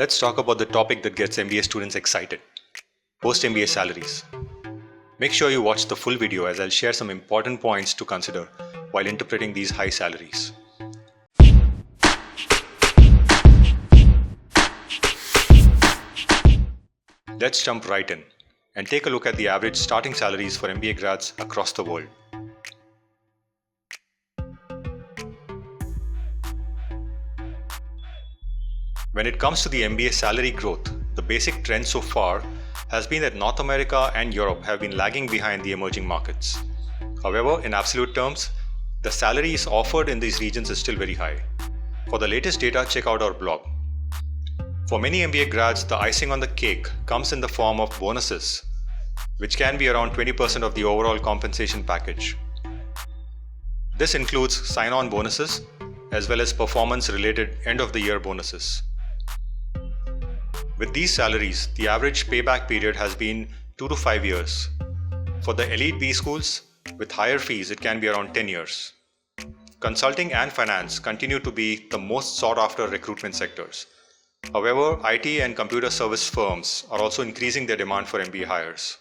Let's talk about the topic that gets MBA students excited: post-MBA salaries. Make sure you watch the full video as I'll share some important points to consider while interpreting these high salaries. Let's jump right in and take a look at the average starting salaries for MBA grads across the world. When it comes to the MBA salary growth, the basic trend so far has been that North America and Europe have been lagging behind the emerging markets. However, in absolute terms, the salaries offered in these regions is still very high. For the latest data, check out our blog. For many MBA grads, the icing on the cake comes in the form of bonuses, which can be around 20% of the overall compensation package. This includes sign-on bonuses as well as performance-related end-of-the-year bonuses. With these salaries, the average payback period has been 2 to 5 years. For the elite B schools, with higher fees, it can be around 10 years. Consulting and finance continue to be the most sought-after recruitment sectors. However, IT and computer service firms are also increasing their demand for MBA hires.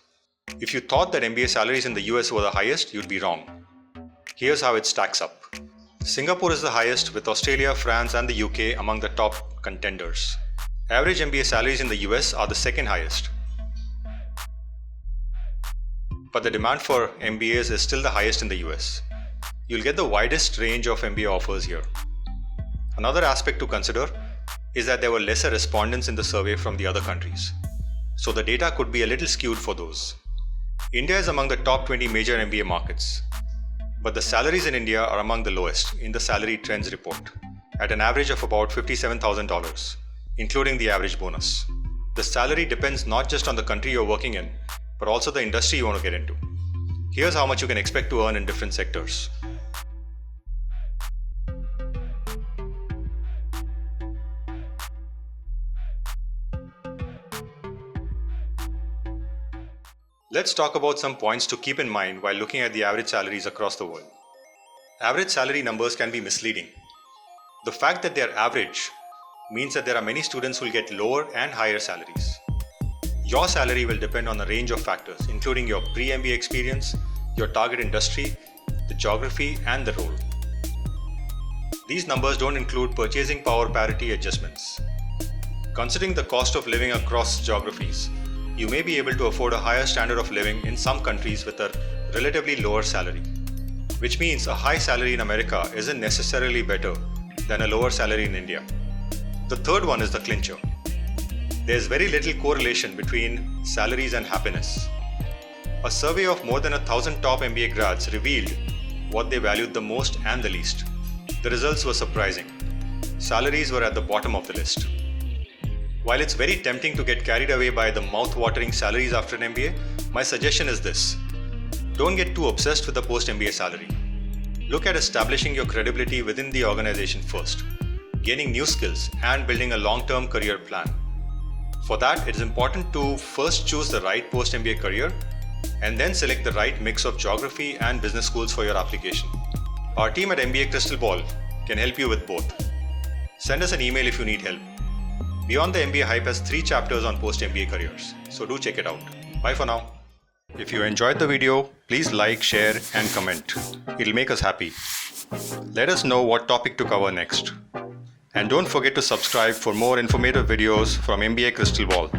If you thought that MBA salaries in the US were the highest, you'd be wrong. Here's how it stacks up. Singapore is the highest, with Australia, France, and the UK among the top contenders. Average MBA salaries in the US are the second highest. But the demand for MBAs is still the highest in the US. You'll get the widest range of MBA offers here. Another aspect to consider is that there were lesser respondents in the survey from the other countries. So the data could be a little skewed for those. India is among the top 20 major MBA markets. But the salaries in India are among the lowest in the Salary Trends report, at an average of about $57,000. Including the average bonus. The salary depends not just on the country you're working in, but also the industry you want to get into. Here's how much you can expect to earn in different sectors. Let's talk about some points to keep in mind while looking at the average salaries across the world. Average salary numbers can be misleading. The fact that they are average means that there are many students who will get lower and higher salaries. Your salary will depend on a range of factors, including your pre-MBA experience, your target industry, the geography, and the role. These numbers don't include purchasing power parity adjustments. Considering the cost of living across geographies, you may be able to afford a higher standard of living in some countries with a relatively lower salary, which means a high salary in America isn't necessarily better than a lower salary in India. The third one is the clincher. There's very little correlation between salaries and happiness. A survey of more than 1,000 top MBA grads revealed what they valued the most and the least. The results were surprising. Salaries were at the bottom of the list. While it's very tempting to get carried away by the mouth-watering salaries after an MBA, my suggestion is this: don't get too obsessed with the post-MBA salary. Look at establishing your credibility within the organization first, gaining new skills, and building a long-term career plan. For that, it is important to first choose the right post-MBA career and then select the right mix of geography and business schools for your application. Our team at MBA Crystal Ball can help you with both. Send us an email if you need help. Beyond the MBA Hype has 3 chapters on post-MBA careers, so do check it out. Bye for now. If you enjoyed the video, please like, share, and comment. It'll make us happy. Let us know what topic to cover next. And don't forget to subscribe for more informative videos from MBA Crystal Ball.